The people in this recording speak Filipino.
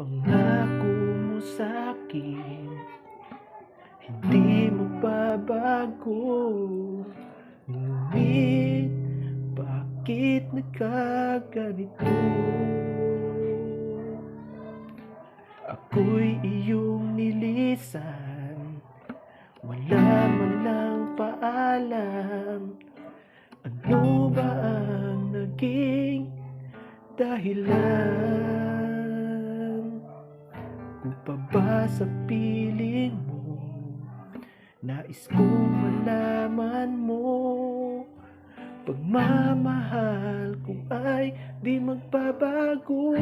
Pangako mo sa'kin, hindi magbabago. Ngunit, bakit nagkaganito? Ako'y iyong nilisan, wala man lang paalam. Ano ba ang naging dahilan? Kung pa ba sa piling mo, nais kong malaman mo, pagmamahal ko ay di magbabago.